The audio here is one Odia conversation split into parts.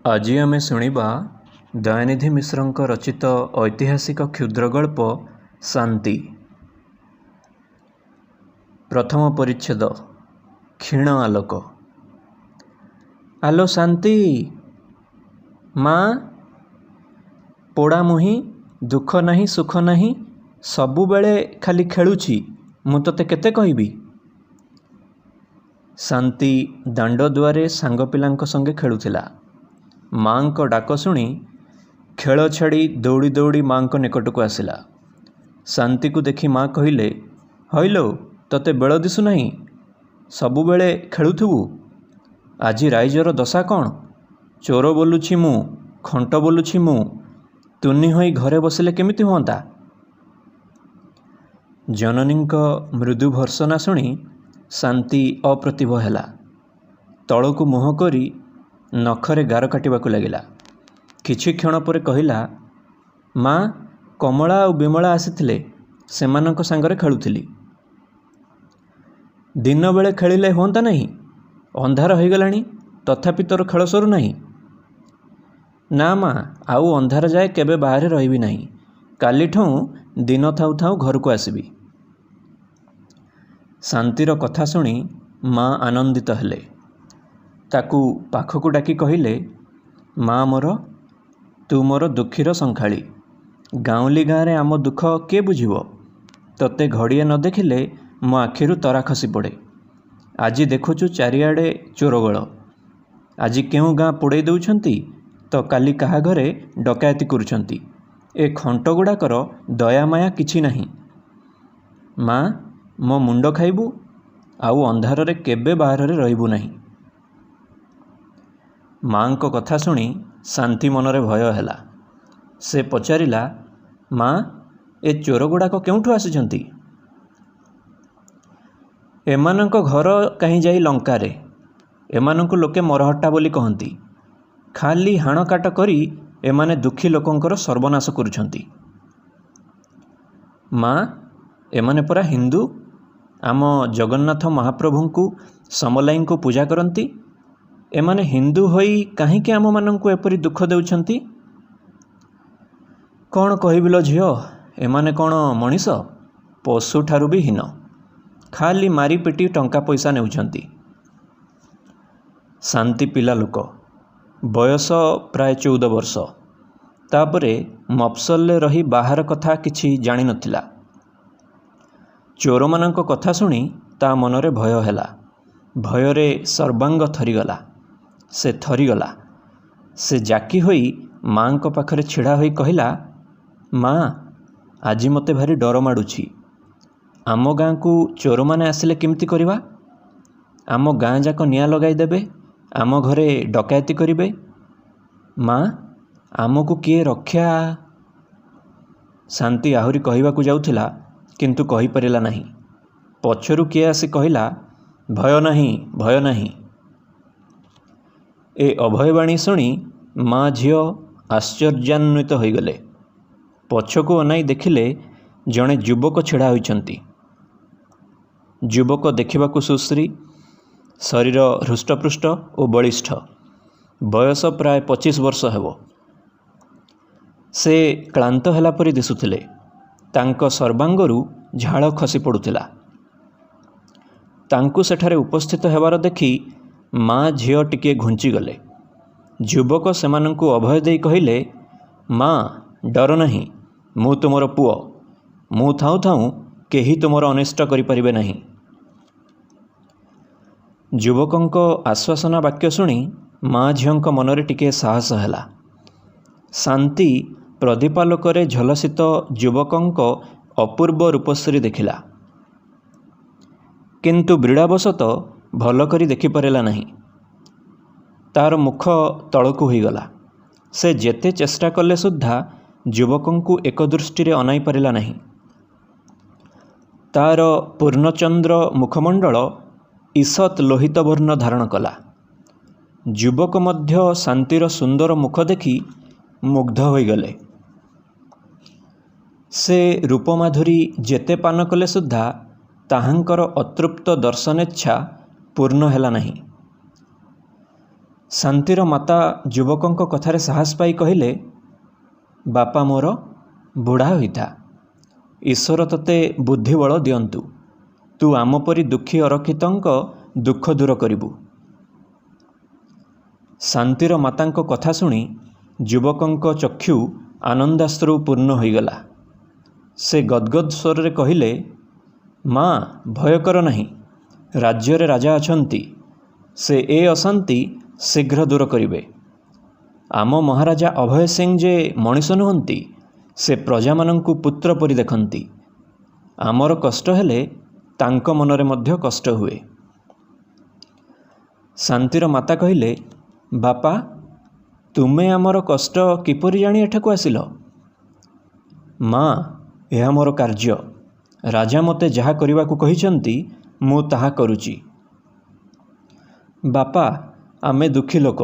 ଆଜି ଆମେ ଶୁଣିବା ଦୟାନିଧି ମିଶ୍ରଙ୍କ ରଚିତ ଐତିହାସିକ କ୍ଷୁଦ୍ରଗଳ୍ପ ଶାନ୍ତି। ପ୍ରଥମ ପରିଚ୍ଛେଦ କ୍ଷୀଣ ଆଲୋକ। ଆଲୋ ଶାନ୍ତି, ମା ପୋଡ଼ା ମୁହିଁ, ଦୁଃଖ ନାହିଁ ସୁଖ ନାହିଁ, ସବୁବେଳେ ଖାଲି ଖେଳୁଛି, ମୁଁ ତୋତେ କେତେ କହିବି। ଶାନ୍ତି ଦାଣ୍ଡ ଦୁଆରେ ସାଙ୍ଗ ପିଲାଙ୍କ ସଙ୍ଗେ ଖେଳୁଥିଲା। ମାଙ୍କ ଡାକ ଶୁଣି ଖେଳ ଛାଡ଼ି ଦୌଡ଼ି ଦୌଡ଼ି ମାଙ୍କ ନିକଟକୁ ଆସିଲା। ଶାନ୍ତିକୁ ଦେଖି ମା କହିଲେ, ହଇଲୋ, ତୋତେ ବେଳ ଦିଶୁନାହିଁ? ସବୁବେଳେ ଖେଳୁଥିବୁ। ଆଜି ରାଇଜର ଦଶା କ'ଣ? ଚୋର ବୋଲୁଛି ମୁଁ, ଖଣ୍ଟ ବୋଲୁଛି ମୁଁ, ତୁନି ହୋଇ ଘରେ ବସିଲେ କେମିତି ହୁଅନ୍ତା? ଜନନୀଙ୍କ ମୃଦୁ ଭର୍ସନା ଶୁଣି ଶାନ୍ତି ଅପ୍ରତିଭ ହେଲା। ତଳକୁ ମୁହଁ କରି ନଖରେ ଗାର କାଟିବାକୁ ଲାଗିଲା। କିଛି କ୍ଷଣ ପରେ କହିଲା, ମା, କମଳା ଆଉ ବିମଳା ଆସିଥିଲେ, ସେମାନଙ୍କ ସାଙ୍ଗରେ ଖେଳୁଥିଲି। ଦିନବେଳେ ଖେଳିଲେ ହୁଅନ୍ତା ନାହିଁ? ଅନ୍ଧାର ହୋଇଗଲାଣି, ତଥାପି ତୋର ଖେଳ ସରୁନାହିଁ? ନା ମା, ଆଉ ଅନ୍ଧାର ଯାଏ କେବେ ବାହାରେ ରହିବି ନାହିଁ। କାଲିଠୁଁ ଦିନ ଥାଉ ଥାଉ ଘରକୁ ଆସିବି। ଶାନ୍ତିର କଥା ଶୁଣି ମା ଆନନ୍ଦିତ ହେଲେ। ତାକୁ ପାଖକୁ ଡାକି କହିଲେ, ମା ମୋର, ତୁ ମୋର ଦୁଃଖୀର ସଂଖାଳୀ। ଗାଉଁଲି ଗାଁରେ ଆମ ଦୁଃଖ କିଏ ବୁଝିବ? ତୋତେ ଘଡ଼ିଏ ନ ଦେଖିଲେ ମୋ ଆଖିରୁ ତରା ଖସି ପଡ଼େ। ଆଜି ଦେଖୁଛୁ ଚାରିଆଡ଼େ ଚୋରଗଳ। ଆଜି କେଉଁ ଗାଁ ପୋଡ଼େଇ ଦେଉଛନ୍ତି ତ କାଲି କାହା ଘରେ ଡକାୟତି କରୁଛନ୍ତି। ଏ ଖଣ୍ଟଗୁଡ଼ାକର ଦୟାମାୟା କିଛି ନାହିଁ। ମା, ମୋ ମୁଣ୍ଡ ଖାଇବୁ, ଆଉ ଅନ୍ଧାରରେ କେବେ ବାହାରରେ ରହିବୁ ନାହିଁ। ମାଙ୍କ କଥା ଶୁଣି ଶାନ୍ତି ମନରେ ଭୟ ହେଲା। ସେ ପଚାରିଲା, ମା, ଏ ଚୋରଗୁଡ଼ାକ କେଉଁଠୁ ଆସିଛନ୍ତି? ଏମାନଙ୍କ ଘର କାହିଁ ଯାଇ ଲଙ୍କାରେ। ଏମାନଙ୍କୁ ଲୋକେ ମରହଟ୍ଟା ବୋଲି କହନ୍ତି। ଖାଲି ହାଣକାଟ କରି ଏମାନେ ଦୁଃଖୀ ଲୋକଙ୍କର ସର୍ବନାଶ କରୁଛନ୍ତି। ମା, ଏମାନେ ପରା ହିନ୍ଦୁ, ଆମ ଜଗନ୍ନାଥ ମହାପ୍ରଭୁଙ୍କୁ ସମଲାଇଙ୍କୁ ପୂଜା କରନ୍ତି। ଏମାନେ ହିନ୍ଦୁ ହୋଇ କାହିଁକି ଆମମାନଙ୍କୁ ଏପରି ଦୁଃଖ ଦେଉଛନ୍ତି? କ'ଣ କହିବି ଲୋ ଝିଅ, ଏମାନେ କ'ଣ ମଣିଷ? ପଶୁଠାରୁ ବି ହୀନ। ଖାଲି ମାରି ପିଟି ଟଙ୍କା ପଇସା ନେଉଛନ୍ତି। ଶାନ୍ତି ପିଲା ଲୋକ, ବୟସ ପ୍ରାୟ 14 ବର୍ଷ। ତାପରେ ମଫସଲରେ ରହି ବାହାର କଥା କିଛି ଜାଣିନଥିଲା। ଚୋରମାନଙ୍କ କଥା ଶୁଣି ତା ମନରେ ଭୟ ହେଲା। ଭୟରେ ସର୍ବାଙ୍ଗ ଥରିଗଲା। ସେ ଥରିଗଲା। ସେ ଜାକି ହୋଇ ମାଙ୍କ ପାଖରେ ଛିଡ଼ା ହୋଇ କହିଲା, ମା, ଆଜି ମୋତେ ଭାରି ଡର ମାଡ଼ୁଛି। ଆମ ଗାଁକୁ ଚୋରମାନେ ଆସିଲେ କେମିତି କରିବା? ଆମ ଗାଁ ଯାକ ନିଆଁ ଲଗାଇ ଦେବେ, ଆମ ଘରେ ଡକାୟତି କରିବେ। ମା, ଆମକୁ କିଏ ରକ୍ଷା? ଶାନ୍ତି ଆହୁରି କହିବାକୁ ଯାଉଥିଲା, କିନ୍ତୁ କହିପାରିଲା ନାହିଁ। ପଛରୁ କିଏ ଆସି କହିଲା, ଭୟ ନାହିଁ, ଭୟ ନାହିଁ। ଏ ଅଭୟବାଣୀ ଶୁଣି ମା ଝିଅ ଆଶ୍ଚର୍ଯ୍ୟାନ୍ୱିତ ହୋଇଗଲେ। ପଛକୁ ଅନାଇ ଦେଖିଲେ ଜଣେ ଯୁବକ ଛିଡ଼ା ହୋଇଛନ୍ତି। ଯୁବକ ଦେଖିବାକୁ ସୁଶ୍ରୀ, ଶରୀର ହୃଷ୍ଟପୃଷ୍ଟ ଓ ବଳିଷ୍ଠ। ବୟସ ପ୍ରାୟ 25 ବର୍ଷ ହେବ। ସେ କ୍ଳାନ୍ତ ହେଲା ପରି ଦିଶୁଥିଲେ। ତାଙ୍କ ସର୍ବାଙ୍ଗରୁ ଝାଳ ଖସି ପଡ଼ୁଥିଲା। ତାଙ୍କୁ ସେଠାରେ ଉପସ୍ଥିତ ହେବାର ଦେଖି ମା ଝିଅ ଟିକିଏ ଘୁଞ୍ଚିଗଲେ। ଯୁବକ ସେମାନଙ୍କୁ ଅଭୟ ଦେଇ କହିଲେ, ମା, ଡର ନାହିଁ, ମୁଁ ତୁମର ପୁଅ। ମୁଁ ଥାଉଁ ଥାଉଁ କେହି ତୁମର ଅନିଷ୍ଟ କରିପାରିବେ ନାହିଁ। ଯୁବକଙ୍କ ଆଶ୍ୱାସନା ବାକ୍ୟ ଶୁଣି ମା ଝିଅଙ୍କ ମନରେ ଟିକିଏ ସାହସ ହେଲା। ଶାନ୍ତି ପ୍ରଦୀପାଲୋକରେ ଝଲସିତ ଯୁବକଙ୍କ ଅପୂର୍ବ ରୂପଶ୍ରୀ ଦେଖିଲା। କିନ୍ତୁ ବ୍ରୀଡ଼ାବଶତଃ ଭଲ କରି ଦେଖିପାରିଲା ନାହିଁ। ତାର ମୁଖ ତଳକୁ ହୋଇଗଲା। ସେ ଯେତେ ଚେଷ୍ଟା କଲେ ସୁଦ୍ଧା ଯୁବକଙ୍କୁ ଏକ ଦୃଷ୍ଟିରେ ଅନାଇ ପାରିଲା ନାହିଁ। ତାର ପୂର୍ଣ୍ଣଚନ୍ଦ୍ର ମୁଖମଣ୍ଡଳ ଈଷତ୍ ଲୋହିତ ବର୍ଣ୍ଣ ଧାରଣ କଲା। ଯୁବକ ମଧ୍ୟ ଶାନ୍ତିର ସୁନ୍ଦର ମୁଖ ଦେଖି ମୁଗ୍ଧ ହୋଇଗଲେ। ସେ ରୂପମାଧୁରୀ ଯେତେ ପାନ କଲେ ସୁଦ୍ଧା ତାହାଙ୍କର ଅତୃପ୍ତ ଦର୍ଶନେଚ୍ଛା ପୂର୍ଣ୍ଣ ହେଲା ନାହିଁ। ଶାନ୍ତିର ମାତା ଯୁବକଙ୍କ କଥାରେ ସାହସ ପାଇ କହିଲେ, ବାପା ମୋର ବୁଢ଼ା ହୋଇଥା, ଈଶ୍ୱର ତୋତେ ବୁଦ୍ଧିବଳ ଦିଅନ୍ତୁ, ତୁ ଆମ ପରି ଦୁଃଖୀ ଅରକ୍ଷିତଙ୍କ ଦୁଃଖ ଦୂର କରିବୁ। ଶାନ୍ତିର ମାତାଙ୍କ କଥା ଶୁଣି ଯୁବକଙ୍କ ଚକ୍ଷୁ ଆନନ୍ଦାଶ୍ରୁ ପୂର୍ଣ୍ଣ ହୋଇଗଲା। ସେ ଗଦ୍ଗଦ୍ ସ୍ୱରରେ କହିଲେ, ମା, ଭୟ କର ନାହିଁ, ରାଜ୍ୟରେ ରାଜା ଅଛନ୍ତି, ସେ ଏ ଅଶାନ୍ତି ଶୀଘ୍ର ଦୂର କରିବେ। ଆମ ମହାରାଜା ଅଭୟ ସିଂ ଯେ ମଣିଷ ନୁହନ୍ତି, ସେ ପ୍ରଜାମାନଙ୍କୁ ପୁତ୍ର ପରି ଦେଖନ୍ତି। ଆମର କଷ୍ଟ ହେଲେ ତାଙ୍କ ମନରେ ମଧ୍ୟ କଷ୍ଟ ହୁଏ। ଶାନ୍ତିର ମାତା କହିଲେ, ବାପା, ତୁମେ ଆମର କଷ୍ଟ କିପରି ଜାଣି ଏଠାକୁ ଆସିଲ? ମା, ଏହା ମୋର କାର୍ଯ୍ୟ। ରାଜା ମୋତେ ଯାହା କରିବାକୁ କହିଛନ୍ତି ମୁଁ ତାହା କରୁଛି। ବାପା, ଆମେ ଦୁଃଖୀ ଲୋକ,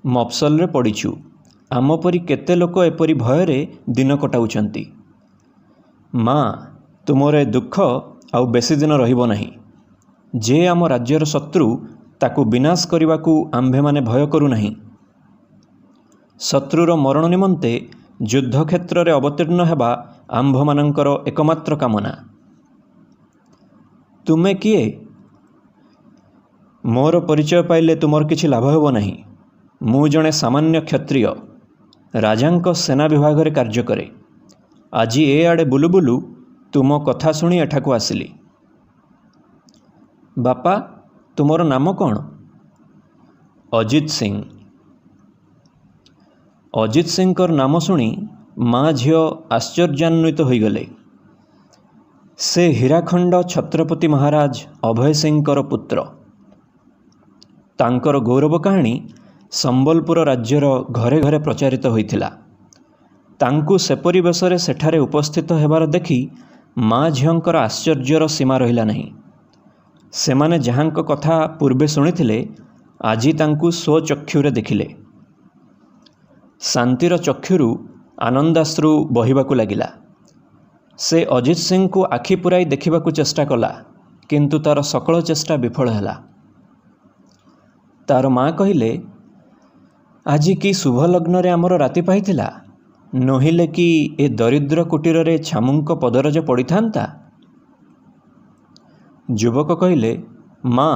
ମଫସଲରେ ପଡ଼ିଛୁ। ଆମ ପରି କେତେ ଲୋକ ଏପରି ଭୟରେ ଦିନ କଟାଉଛନ୍ତି। ମା, ତୁମର ଏ ଦୁଃଖ ଆଉ ବେଶୀ ଦିନ ରହିବ ନାହିଁ। ଯେ ଆମ ରାଜ୍ୟର ଶତ୍ରୁ, ତାକୁ ବିନାଶ କରିବାକୁ ଆମ୍ଭେମାନେ ଭୟ କରୁନାହିଁ। ଶତ୍ରୁର ମରଣ ନିମନ୍ତେ ଯୁଦ୍ଧକ୍ଷେତ୍ରରେ ଅବତୀର୍ଣ୍ଣ ହେବା ଆମ୍ଭମାନଙ୍କର ଏକମାତ୍ର କାମନା। ତୁମେ କିଏ? ମୋର ପରିଚୟ ପାଇଲେ ତୁମର କିଛି ଲାଭ ହେବ ନାହିଁ। ମୁଁ ଜଣେ ସାମାନ୍ୟ କ୍ଷତ୍ରିୟ, ରାଜାଙ୍କ ସେନା ବିଭାଗରେ କାର୍ଯ୍ୟ କରେ। ଆଜି ଏ ଆଡ଼େ ବୁଲୁ ବୁଲୁ ତୁମ କଥା ଶୁଣି ଏଠାକୁ ଆସିଲି। ବାପା, ତୁମର ନାମ କ'ଣ? ଅଜିତ ସିଂ। ଅଜିତ ସିଂଙ୍କର ନାମ ଶୁଣି ମା ଝିଅ ଆଶ୍ଚର୍ଯ୍ୟାନ୍ୱିତ ହୋଇଗଲେ। ସେ ହୀରାଖଣ୍ଡ ଛତ୍ରପତି ମହାରାଜ ଅଭୟ ସିଂଙ୍କର ପୁତ୍ର। ତାଙ୍କର ଗୌରବ କାହାଣୀ ସମ୍ବଲପୁର ରାଜ୍ୟର ଘରେ ଘରେ ପ୍ରଚାରିତ ହୋଇଥିଲା। ତାଙ୍କୁ ସେପରି ବେଶରେ ସେଠାରେ ଉପସ୍ଥିତ ହେବାର ଦେଖି ମା ଝିଅଙ୍କର ଆଶ୍ଚର୍ଯ୍ୟର ସୀମା ରହିଲା ନାହିଁ। ସେମାନେ ଯାହାଙ୍କ କଥା ପୂର୍ବେ ଶୁଣିଥିଲେ, ଆଜି ତାଙ୍କୁ ସ୍ୱଚକ୍ଷୁରେ ଦେଖିଲେ। ଶାନ୍ତିର ଚକ୍ଷୁରୁ ଆନନ୍ଦାଶ୍ରୁ ବହିବାକୁ ଲାଗିଲା। ସେ ଅଜିତ ସିଂଙ୍କୁ ଆଖି ପୁରାଇ ଦେଖିବାକୁ ଚେଷ୍ଟା କଲା, କିନ୍ତୁ ତାର ସକଳ ଚେଷ୍ଟା ବିଫଳ ହେଲା। ତାର ମା କହିଲେ, ଆଜି କି ଶୁଭ ଲଗ୍ନରେ ଆମର ରାତି ପାଇଥିଲା, ନୋହିଲେ କି ଏ ଦରିଦ୍ର କୁଟୀରରେ ଛାମୁଙ୍କ ପଦରଜ ପଡ଼ିଥାନ୍ତା। ଯୁବକ କହିଲେ, ମା,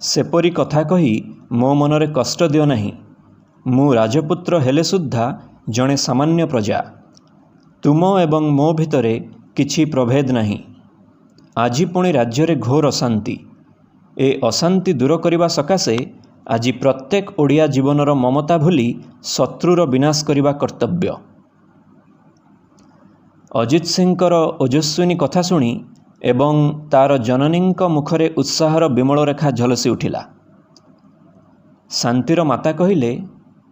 ସେପରି କଥା କହି ମୋ ମନରେ କଷ୍ଟ ଦିଅ ନାହିଁ। ମୁଁ ରାଜପୁତ୍ର ହେଲେ ସୁଦ୍ଧା ଜଣେ ସାମାନ୍ୟ ପ୍ରଜା। ତୁମ ଏବଂ ମୋ ଭିତରେ କିଛି ପ୍ରଭେଦ ନାହିଁ। ଆଜି ପୁଣି ରାଜ୍ୟରେ ଘୋର ଅଶାନ୍ତି। ଏ ଅଶାନ୍ତି ଦୂର କରିବା ସକାଶେ ଆଜି ପ୍ରତ୍ୟେକ ଓଡ଼ିଆ ଜୀବନର ମମତା ଭୁଲି ଶତ୍ରୁର ବିନାଶ କରିବା କର୍ତ୍ତବ୍ୟ। ଅଜିତ ସିଂଙ୍କର ଓଜସ୍ୱିନୀ କଥା ଶୁଣି ଏବଂ ତାର ଜନନୀଙ୍କ ମୁଖରେ ଉତ୍ସାହର ବିମଳ ରେଖା ଝଲସି ଉଠିଲା। ଶାନ୍ତିର ମାତା କହିଲେ,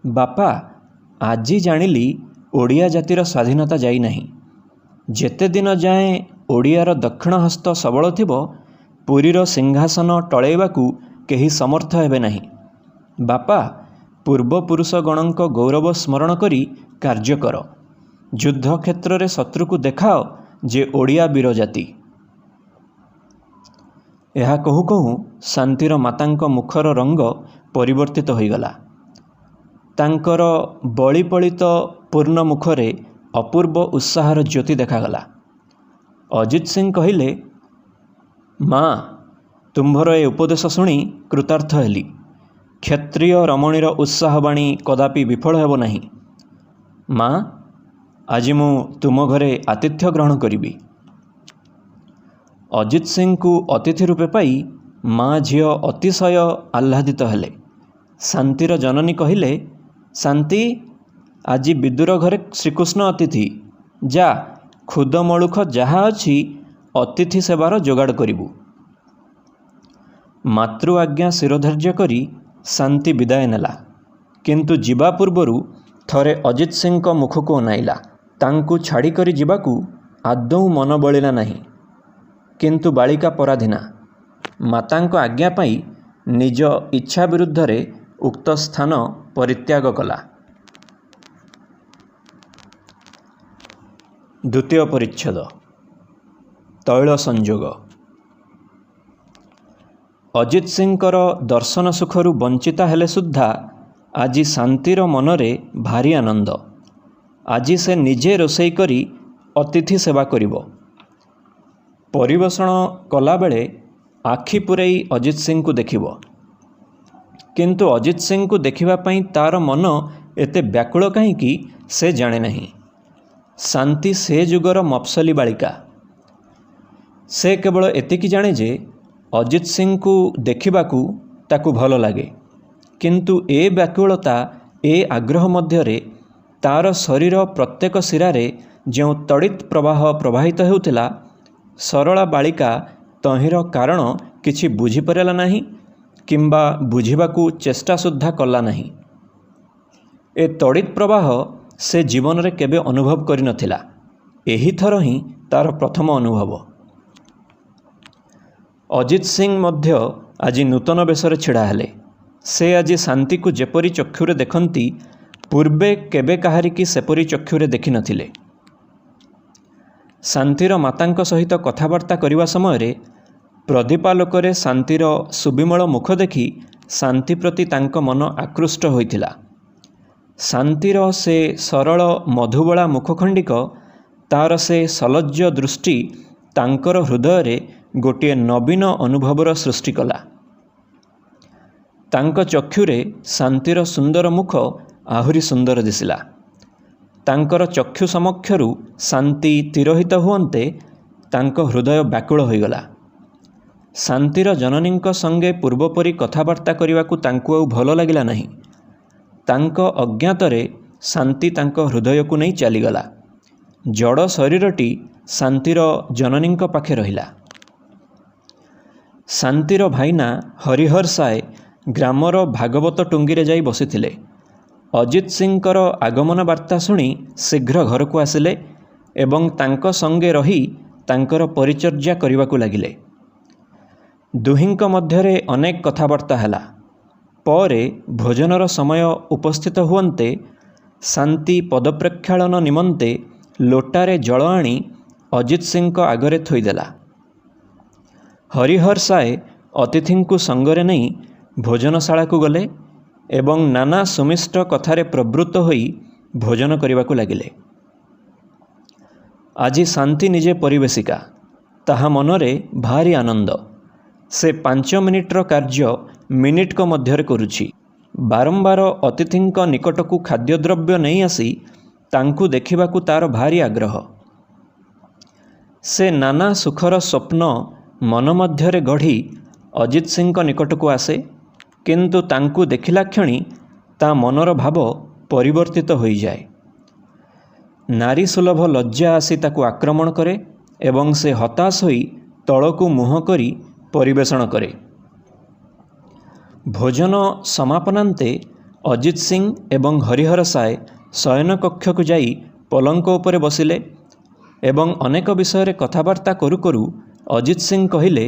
ବାପା, ଆଜି ଜାଣିଲି ଓଡ଼ିଆ ଜାତିର ସ୍ୱାଧୀନତା ଯାଇନାହିଁ। ଯେତେ ଦିନ ଯାଏଁ ଓଡ଼ିଆର ଦକ୍ଷିଣ ହସ୍ତ ସବଳ ଥିବ, ପୁରୀର ସିଂହାସନ ଟଳେଇବାକୁ କେହି ସମର୍ଥ ହେବେ ନାହିଁ। ବାପା, ପୂର୍ବପୁରୁଷଗଣଙ୍କ ଗୌରବ ସ୍ମରଣ କରି କାର୍ଯ୍ୟ କର। ଯୁଦ୍ଧକ୍ଷେତ୍ରରେ ଶତ୍ରୁକୁ ଦେଖାଅ ଯେ ଓଡ଼ିଆ ବୀର ଜାତି। ଏହା କହୁ କହୁ ଶାନ୍ତିର ମାତାଙ୍କ ମୁଖର ରଙ୍ଗ ପରିବର୍ତ୍ତିତ ହୋଇଗଲା। ତାଙ୍କର ବଳିପଳିତ ପୂର୍ଣ୍ଣ ମୁଖରେ ଅପୂର୍ବ ଉତ୍ସାହର ଜ୍ୟୋତି ଦେଖାଗଲା। ଅଜିତ ସିଂ କହିଲେ, ମା, ତୁମ୍ଭର ଏ ଉପଦେଶ ଶୁଣି କୃତାର୍ଥ ହେଲି। କ୍ଷତ୍ରିୟ ରମଣୀର ଉତ୍ସାହବାଣୀ କଦାପି ବିଫଳ ହେବ ନାହିଁ। ମା, ଆଜି ମୁଁ ତୁମ ଘରେ ଆତିଥ୍ୟ ଗ୍ରହଣ କରିବି। ଅଜିତ ସିଂଙ୍କୁ ଅତିଥି ରୂପେ ପାଇ ମା ଝିଅ ଅତିଶୟ ଆହ୍ଲାଦିତ ହେଲେ। ଶାନ୍ତିର ଜନନୀ କହିଲେ, ଶାନ୍ତି, ଆଜି ବିଦୁର ଘରେ ଶ୍ରୀକୃଷ୍ଣ ଅତିଥି। ଯା, ଖୁଦ ମଳୁଖ ଯାହା ଅଛି ଅତିଥି ସେବାର ଯୋଗାଡ଼ କରିବୁ। ମାତୃ ଆଜ୍ଞା ଶିରୋଧାର୍ଯ୍ୟ କରି ଶାନ୍ତି ବିଦାୟ ନେଲା। କିନ୍ତୁ ଯିବା ପୂର୍ବରୁ ଥରେ ଅଜିତ ସିଂଙ୍କ ମୁଖକୁ ଅନାଇଲା। ତାଙ୍କୁ ଛାଡ଼ିକରି ଯିବାକୁ ଆଦୌ ମନ ବଳିଲା ନାହିଁ। କିନ୍ତୁ ବାଳିକା ପରାଧୀନା। ମାତାଙ୍କ ଆଜ୍ଞା ପାଇ ନିଜ ଇଚ୍ଛା ବିରୁଦ୍ଧରେ ଉକ୍ତ ସ୍ଥାନ ପରିତ୍ୟାଗ କଲା। ଦ୍ୱିତୀୟ ପରିଚ୍ଛେଦ। ତୈଳ ସଂଯୋଗ। ଅଜିତ ସିଂଙ୍କର ଦର୍ଶନ ସୁଖରୁ ବଞ୍ଚିତା ହେଲେ ସୁଦ୍ଧା ଆଜି ଶାନ୍ତିର ମନରେ ଭାରି ଆନନ୍ଦ। ଆଜି ସେ ନିଜେ ରୋଷେଇ କରି ଅତିଥି ସେବା କରିବ। ପରିବେଷଣ କଲାବେଳେ ଆଖି ପୂରେଇ ଅଜିତ ସିଂଙ୍କୁ ଦେଖିବ। କିନ୍ତୁ ଅଜିତ ସିଂଙ୍କୁ ଦେଖିବା ପାଇଁ ତା'ର ମନ ଏତେ ବ୍ୟାକୁଳ କାହିଁକି ସେ ଜାଣେ ନାହିଁ। ଶାନ୍ତି ସେ ଯୁଗର ମଫସଲି ବାଳିକା। ସେ କେବଳ ଏତିକି ଜାଣେ ଯେ ଅଜିତ ସିଂଙ୍କୁ ଦେଖିବାକୁ ତାକୁ ଭଲ ଲାଗେ। କିନ୍ତୁ ଏ ବ୍ୟାକୁଳତା, ଏ ଆଗ୍ରହ ମଧ୍ୟରେ ତା'ର ଶରୀର ପ୍ରତ୍ୟେକ ଶିରାରେ ଯେଉଁ ତଡ଼ିତ୍ ପ୍ରବାହ ପ୍ରବାହିତ ହେଉଥିଲା, ସରଳା ବାଳିକା ତହିଁର କାରଣ କିଛି ବୁଝିପାରିଲା ନାହିଁ କିମ୍ବା ବୁଝିବାକୁ ଚେଷ୍ଟା ସୁଦ୍ଧା କଲା ନାହିଁ। ଏ ତଡ଼ିତ୍ ପ୍ରବାହ ସେ ଜୀବନରେ କେବେ ଅନୁଭବ କରିନଥିଲା। ଏହିଥର ହିଁ ତା'ର ପ୍ରଥମ ଅନୁଭବ। ଅଜିତ ସିଂ ମଧ୍ୟ ଆଜି ନୂତନ ବେଶରେ ଛିଡ଼ା ହେଲେ। ସେ ଆଜି ଶାନ୍ତିକୁ ଯେପରି ଚକ୍ଷୁରେ ଦେଖନ୍ତି, ପୂର୍ବେ କେବେ କାହାରିକି ସେପରି ଚକ୍ଷୁରେ ଦେଖିନଥିଲେ। ଶାନ୍ତିର ମାତାଙ୍କ ସହିତ କଥାବାର୍ତ୍ତା କରିବା ସମୟରେ ପ୍ରଦୀପାଲୋକରେ ଶାନ୍ତିର ସୁବିମଳ ମୁଖ ଦେଖି ଶାନ୍ତି ପ୍ରତି ତାଙ୍କ ମନ ଆକୃଷ୍ଟ ହୋଇଥିଲା। ଶାନ୍ତିର ସେ ସରଳ ମଧୁବୋଳା ମୁଖଖଣ୍ଡିକ, ତା'ର ସେ ସଲଜ୍ଜ ଦୃଷ୍ଟି ତାଙ୍କର ହୃଦୟରେ ଗୋଟିଏ ନବୀନ ଅନୁଭବର ସୃଷ୍ଟି କଲା। ତାଙ୍କ ଚକ୍ଷୁରେ ଶାନ୍ତିର ସୁନ୍ଦର ମୁଖ ଆହୁରି ସୁନ୍ଦର ଦିଶିଲା। ତାଙ୍କର ଚକ୍ଷୁ ସମକ୍ଷରୁ ଶାନ୍ତି ତିରୋହିତ ହୁଅନ୍ତେ ତାଙ୍କ ହୃଦୟ ବ୍ୟାକୁଳ ହୋଇଗଲା। ଶାନ୍ତିର ଜନନୀଙ୍କ ସଙ୍ଗେ ପୂର୍ବପରି କଥାବାର୍ତ୍ତା କରିବାକୁ ତାଙ୍କୁ ଆଉ ଭଲ ଲାଗିଲା ନାହିଁ। ତାଙ୍କ ଅଜ୍ଞାତରେ ଶାନ୍ତି ତାଙ୍କ ହୃଦୟକୁ ନେଇ ଚାଲିଗଲା। ଜଡ଼ ଶରୀରଟି ଶାନ୍ତିର ଜନନୀଙ୍କ ପାଖେ ରହିଲା। ଶାନ୍ତିର ଭାଇନା ହରିହର ସାଏ ଗ୍ରାମର ଭାଗବତ ଟୁଙ୍ଗିରେ ଯାଇ ବସିଥିଲେ। ଅଜିତ ସିଂଙ୍କର ଆଗମନ ବାର୍ତ୍ତା ଶୁଣି ଶୀଘ୍ର ଘରକୁ ଆସିଲେ ଏବଂ ତାଙ୍କ ସଙ୍ଗେ ରହି ତାଙ୍କର ପରିଚର୍ଯ୍ୟା କରିବାକୁ ଲାଗିଲେ। ଦୁହିଁଙ୍କ ମଧ୍ୟରେ ଅନେକ କଥାବାର୍ତ୍ତା ହେଲା। ପରେ ଭୋଜନର ସମୟ ଉପସ୍ଥିତ ହୁଅନ୍ତେ ଶାନ୍ତି ପଦପ୍ରକ୍ଷାଳନ ନିମନ୍ତେ ଲୋଟାରେ ଜଳ ଆଣି ଅଜିତ ସିଂଙ୍କ ଆଗରେ ଥୋଇଦେଲା। ହରିହର ସାଏ ଅତିଥିଙ୍କୁ ସଙ୍ଗରେ ନେଇ ଭୋଜନଶାଳାକୁ ଗଲେ ଏବଂ ନାନା ସୁମିଷ୍ଟ କଥାରେ ପ୍ରବୃତ୍ତ ହୋଇ ଭୋଜନ କରିବାକୁ ଲାଗିଲେ। ଆଜି ଶାନ୍ତି ନିଜେ ପରିବେଶିକା। ତାହା ମନରେ ଭାରି ଆନନ୍ଦ। ସେ 5 ମିନିଟର କାର୍ଯ୍ୟ ମିନିଟକ ମଧ୍ୟରେ କରୁଛି। ବାରମ୍ବାର ଅତିଥିଙ୍କ ନିକଟକୁ ଖାଦ୍ୟଦ୍ରବ୍ୟ ନେଇ ଆସି ତାଙ୍କୁ ଦେଖିବାକୁ ତା'ର ଭାରି ଆଗ୍ରହ। ସେ ନାନା ସୁଖର ସ୍ୱପ୍ନ ମନ ମଧ୍ୟରେ ଗଢ଼ି ଅଜିତ ସିଂଙ୍କ ନିକଟକୁ ଆସେ। କିନ୍ତୁ ତାଙ୍କୁ ଦେଖିଲା କ୍ଷଣି ତା ମନର ଭାବ ପରିବର୍ତ୍ତିତ ହୋଇଯାଏ। ନାରୀ ସୁଲଭ ଲଜ୍ଜା ଆସି ତାକୁ ଆକ୍ରମଣ କରେ ଏବଂ ସେ ହତାଶ ହୋଇ ତଳକୁ ମୁହଁ କରି ପରିବେଷଣ କରେ। ଭୋଜନ ସମାପନାନ୍ତେ ଅଜିତ ସିଂ ଏବଂ ହରିହର ସାଏ ଶୟନ କକ୍ଷକୁ ଯାଇ ପଲଙ୍କ ଉପରେ ବସିଲେ ଏବଂ ଅନେକ ବିଷୟରେ କଥାବାର୍ତ୍ତା କରୁ କରୁ ଅଜିତ ସିଂ କହିଲେ,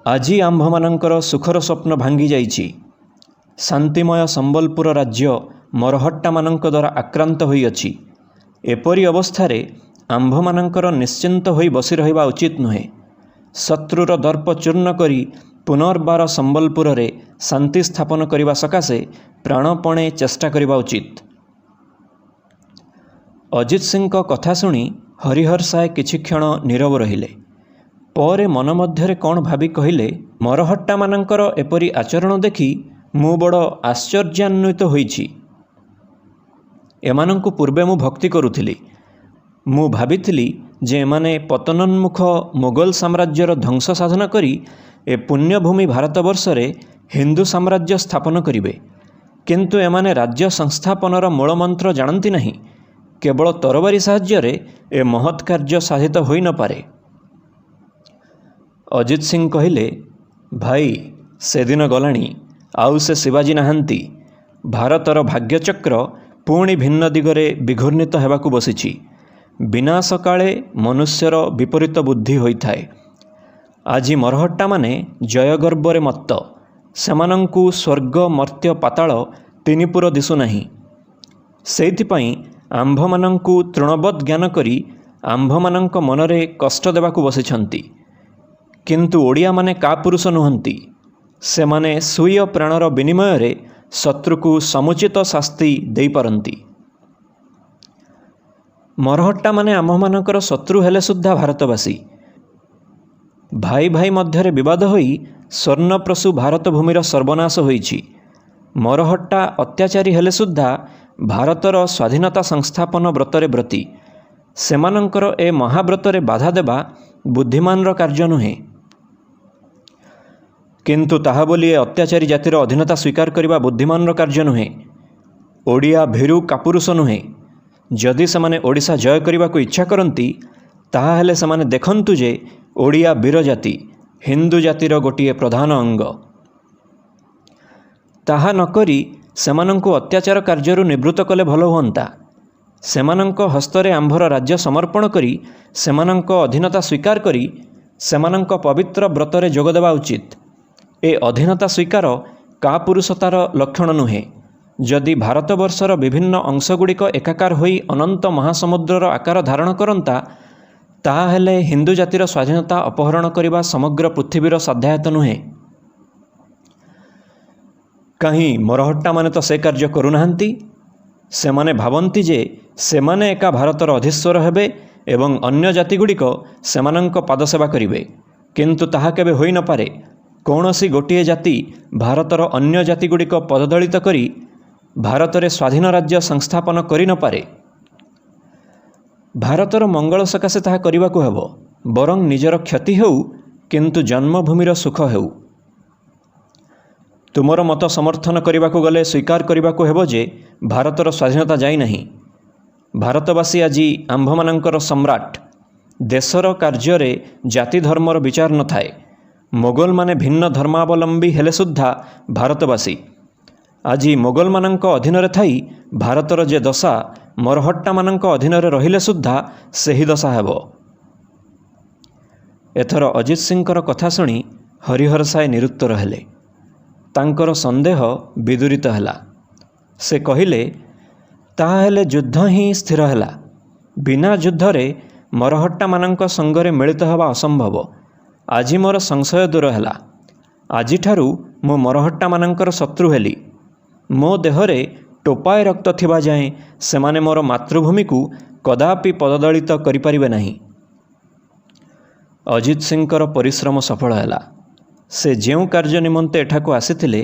ଆଜି ଆମ୍ଭମାନଙ୍କର ସୁଖର ସ୍ୱପ୍ନ ଭାଙ୍ଗି ଯାଇଛି। ଶାନ୍ତିମୟ ସମ୍ବଲପୁର ରାଜ୍ୟ ମରହଟ୍ଟାମାନଙ୍କ ଦ୍ୱାରା ଆକ୍ରାନ୍ତ ହୋଇଅଛି। ଏପରି ଅବସ୍ଥାରେ ଆମ୍ଭମାନଙ୍କର ନିଶ୍ଚିନ୍ତ ହୋଇ ବସି ରହିବା ଉଚିତ ନୁହେଁ। ଶତ୍ରୁର ଦର୍ପ ଚୂର୍ଣ୍ଣ କରି ପୁନର୍ବାର ସମ୍ବଲପୁରରେ ଶାନ୍ତି ସ୍ଥାପନ କରିବା ସକାଶେ ପ୍ରାଣପଣେ ଚେଷ୍ଟା କରିବା ଉଚିତ। ଅଜିତ ସିଂଙ୍କ କଥା ଶୁଣି ହରିହର ସାଏ କିଛି କ୍ଷଣ ନୀରବ ରହିଲେ। ପରେ ମନ ମଧ୍ୟରେ କ'ଣ ଭାବି କହିଲେ, ମରହଟ୍ଟାମାନଙ୍କର ଏପରି ଆଚରଣ ଦେଖି ମୁଁ ବଡ଼ ଆଶ୍ଚର୍ଯ୍ୟାନ୍ୱିତ ହୋଇଛି। ଏମାନଙ୍କୁ ପୂର୍ବେ ମୁଁ ଭକ୍ତି କରୁଥିଲି। ମୁଁ ଭାବିଥିଲି ଯେ ଏମାନେ ପତନୋନ୍ମୁଖ ମୋଗଲ ସାମ୍ରାଜ୍ୟର ଧ୍ୱଂସ ସାଧନ କରି ଏ ପୁଣ୍ୟଭୂମି ଭାରତବର୍ଷରେ ହିନ୍ଦୁ ସାମ୍ରାଜ୍ୟ ସ୍ଥାପନ କରିବେ। କିନ୍ତୁ ଏମାନେ ରାଜ୍ୟ ସଂସ୍ଥାପନର ମୂଳମନ୍ତ୍ର ଜାଣନ୍ତି ନାହିଁ। କେବଳ ତରବାରୀ ସାହାଯ୍ୟରେ ଏ ମହତ୍ କାର୍ଯ୍ୟ ସାଧିତ ହୋଇନପାରେ। ଅଜିତ ସିଂ କହିଲେ, ଭାଇ, ସେଦିନ ଗଲାଣି, ଆଉ ସେ ଶିବାଜୀ ନାହାନ୍ତି। ଭାରତର ଭାଗ୍ୟଚକ୍ର ପୁଣି ଭିନ୍ନ ଦିଗରେ ବିଘୂର୍ଣ୍ଣିତ ହେବାକୁ ବସିଛି। ବିନାଶକାଳେ ମନୁଷ୍ୟର ବିପରୀତ ବୁଦ୍ଧି ହୋଇଥାଏ। ଆଜି ମରହଟ୍ଟାମାନେ ଜୟଗର୍ବରେ ମତ୍ତ। ସେମାନଙ୍କୁ ସ୍ୱର୍ଗ ମର୍ତ୍ତ୍ୟ ପାତାଳ ତିନିପୁର ଦିଶୁନାହିଁ। ସେଇଥିପାଇଁ ଆମ୍ଭମାନଙ୍କୁ ତୃଣବତ୍ ଜ୍ଞାନ କରି ଆମ୍ଭମାନଙ୍କ ମନରେ କଷ୍ଟ ଦେବାକୁ ବସିଛନ୍ତି। କିନ୍ତୁ ଓଡ଼ିଆମାନେ କାପୁରୁଷ ନୁହନ୍ତି। ସେମାନେ ସ୍ୱୀୟ ପ୍ରାଣର ବିନିମୟରେ शत्रुକୁ समुचित शास्ति देई पारंती। मरहट्टा माने आम्भमानकर शत्रु हेले सुद्धा भारतवासी। भाई भाई मध्यरे विवाद होई स्वर्णप्रसू भारत भूमिर सर्वनाश होईछि। मरहट्टा अत्याचारी हेले सुद्धा भारतर स्वाधीनता संस्थापन व्रतरे व्रती। सेमानंकर ए महाव्रतरे बाधा देबा बुद्धिमानर कार्य नुहे। किंतु ताहा बोली ए अत्याचारी जातिर अधीनता स्वीकार करिबा बुद्धिमानर कार्य नुहे। ओडिया भीरु कापुरुष नुहे। जदि सेमाने ओडिशा जय करिबा को इच्छा करंती ताहा हेले सेमाने देखंतु जे ओडिया वीर जाति हिंदू जातिर गोटिए प्रधान अंग। ताहा नकरी सेमानंकु अत्याचार कार्यरु निवृत्त कले भल हुअंता। सेमानंक हस्तरे आंभर राज्य समर्पण करी सेमानंक अधीनता स्वीकार करी सेमानंक पवित्र व्रतरे जोग देवा उचित। ए अधीनता स्वीकार कापुरुषतार लक्षण नुहे। जदि भारतवर्षर विभिन्न अंशगुड़िक एकाकार होई अनंत महासमुद्रर आकार धारण करंता ताहा हेले हिंदू जातिर स्वाधीनता अपहरण करिबा समग्र पृथ्वीर साध्यायत नुहे। कहीं मरहट्टा माने तो से कार्य करुनाहांती। सेमाने भावंती जे सेमाने एका भारतर अधीश्वर हेबे एवं अन्य जातिगुड़िक सेमानंक पादसेवा करिवे। किंतु ताहा केबे होई न पारे। कौनसी गोटिए जाति भारतर अन्य जातिगुड़िक पददलित करी भारतरे स्वाधीन राज्य संस्थापन करि न पारे। भारतर मंगल सकाशे ताहा करिबाकु हेबो। बरं निजर क्षति हेउ किंतु जन्मभूमिर सुख हेउ। तुमर मत समर्थन करिबाकु गले स्वीकार करिबाकु हेबो जे भारतर स्वाधीनता जाई नहीं। भारतवासी आजी आंभमानंकर सम्राट। देशर कार्य जाति धर्मर विचार न थाए। मोगल माने भिन्न धर्मावलंबी हेले सुद्धा भारतवासी। आजी मोगल मानंक अधीन थाई भारतर जे दशा मरहट्टा मानंक अधीन रहिले सुद्धा सेही दशा हेबो। एथर अजित सिंहर कथा शुणी हरिहर साय निरुत्तर हेले। तांकर संदेह विदूरित हैला। से कहिले ताहा हेले युद्ध ही स्थिर हैला। बिना युद्धरे मरहट्टा मानंक संगरे मिलित हेबा असंभव। आजी मोर संशय दूर हैला। आजिठारु मो मरहट्टा मानंकर शत्रु हेली। मो देहरे टोपाए रक्त थिबा जाए सेमाने मोर मातृभूमि को कदापि पददलित करि परिबे नहीं। अजित सिंहर परिश्रम सफल हैला। से जेउ कार्य निमंते एठाको आसीथिले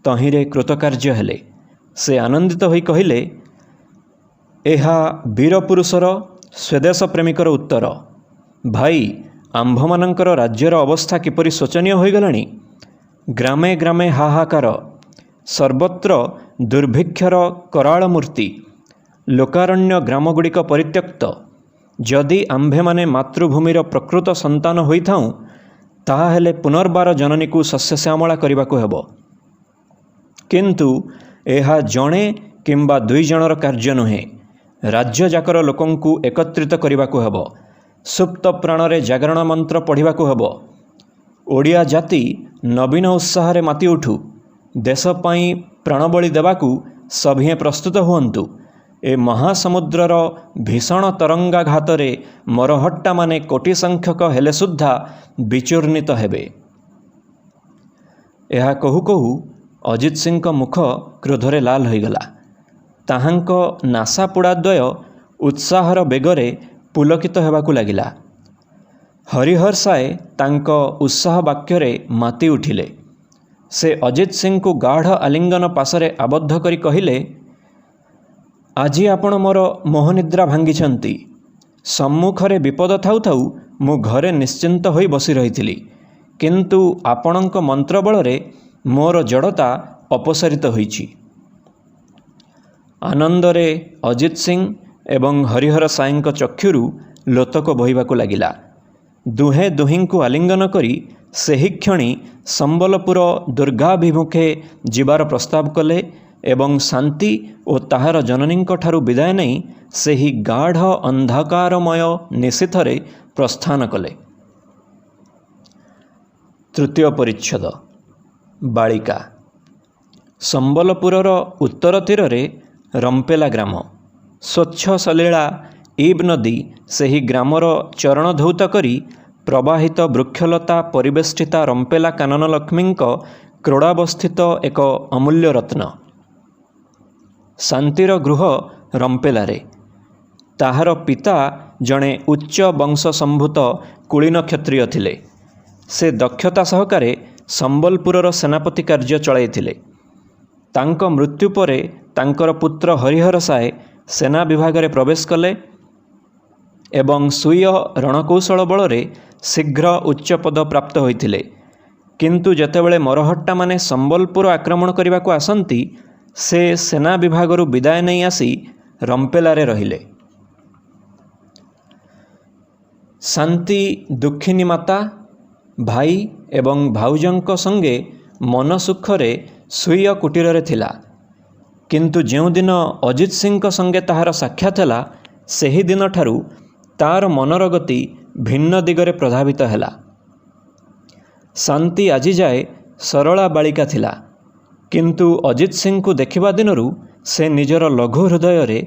तहिरे कृतकार्य हेले। से आनंदित होई कहिले एहा वीरपुरुषर स्वदेश प्रेमिकर उत्तर। भाई आंभमानंकर राज्यर अवस्था किपरि शोचनीय होइगलानी। ग्रामे ग्रामे हाहाकार। सर्वत्र दुर्भिक्षर कराळ मूर्ति। लोकारण्य ग्रामगुड़िक परित्यक्त। जदि आंभे माने मातृभूमिर प्रकृत संतान होइथाऊं ताहा हेले पुनर्बार जननी को शस्य श्यामला करबाकू हेबो। किंतु एहा जणे किंबा दुई जनर कार्य नुहे। राज्य जाकर लोकंकु एकत्रित करबाकू हेबो। सुप्त प्राणरे जागरण मंत्र पढ़िबाकू हेबो। ओडिया जाति नवीन उत्साह माति उठू। देश पाई प्राणबली देवाकू सभिए प्रस्तुत हुअन्तु। ए महासमुद्रर भीषण तरंगाघातरे मरहट्टा माने कोटि संख्यक हेले सुद्धा विचूर्णित हेबे। एहा कहू कहू अजित सिंह मुख क्रोधरे लाल होइगला। ताहांक नासापुड़ाद्वय उत्साहर बेगरे पुलकित हेबाकू लागिला। हरिहर साय तांक उत्साह वाक्यरे माति उठिले। से अजित सिंह को गाढ़ आलिंगन पाशरे आबद्ध करी कहिले आजी आपण मोर मोहनिद्रा भांगिछंती। सम्मुखरे विपद थाउ थाउ मु घरे निश्चिंत होई बसी रहिथिली। किंतु आपणक मंत्र बलरे मोर जड़ता अपसारित होईछि। आनंदरे अजित सिंह एवं हरिहर साईंक चक्षुरु लोतक बहिबाकू लागिला। दुहे दुहिंकु आलिंगन करी सेही क्षणी संबलपुर दुर्गाभिमुखे जिबार प्रस्ताव कले एवं शांति और ताहार जननींक ठारू विदाय नहीं सेही गाढ़ अंधकारमय निशिथरे प्रस्थान कले। तृतीय परिच्छेद बालिका। संबलपुरर उत्तर तीर रंपेला ग्राम। स्वच्छ सलीला इब नदी सेही ग्रामर चरण धौत करी प्रवाहित वृक्षलता परिवेष्टिता रंपेला कानन लक्ष्मींक क्रोड़ावस्थित एक अमूल्य रत्न। ଶାନ୍ତିର ଗୃହ ରମ୍ପେଲାରେ। ତାହାର ପିତା ଜଣେ ଉଚ୍ଚ ବଂଶ ସମ୍ଭୂତ କୁଳୀନ କ୍ଷତ୍ରିୟ ଥିଲେ। ସେ ଦକ୍ଷତା ସହକାରେ ସମ୍ବଲପୁରର ସେନାପତି କାର୍ଯ୍ୟ ଚଳାଇଥିଲେ। ତାଙ୍କ ମୃତ୍ୟୁ ପରେ ତାଙ୍କର ପୁତ୍ର ହରିହର ସାଏ ସେନା ବିଭାଗରେ ପ୍ରବେଶ କଲେ ଏବଂ ସ୍ୱୀୟ ରଣକୌଶଳ ବଳରେ ଶୀଘ୍ର ଉଚ୍ଚପଦ ପ୍ରାପ୍ତ ହୋଇଥିଲେ। କିନ୍ତୁ ଯେତେବେଳେ ମରହଟ୍ଟାମାନେ ସମ୍ବଲପୁର ଆକ୍ରମଣ କରିବାକୁ ଆସନ୍ତି, ସେ ସେନା ବିଭାଗରୁ ବିଦାୟ ନେଇ ଆସି ରମ୍ପେଲାରେ ରହିଲେ। ଶାନ୍ତି ଦୁଃଖିନୀ ମାତା, ଭାଇ ଏବଂ ଭାଉଜଙ୍କ ସଙ୍ଗେ ମନ ସୁଖରେ ସ୍ୱୀୟ କୁଟୀରରେ ଥିଲା। କିନ୍ତୁ ଯେଉଁଦିନ ଅଜିତ ସିଂଙ୍କ ସଙ୍ଗେ ତାହାର ସାକ୍ଷାତ ହେଲା, ସେହିଦିନଠାରୁ ତାର ମନର ଗତି ଭିନ୍ନ ଦିଗରେ ପ୍ରଧାବିତ ହେଲା। ଶାନ୍ତି ଆଜିଯାଏ ସରଳା ବାଳିକା ଥିଲା, କିନ୍ତୁ ଅଜିତ ସିଂଙ୍କୁ ଦେଖିବା ଦିନରୁ ସେ ନିଜର ଲଘୁ ହୃଦୟରେ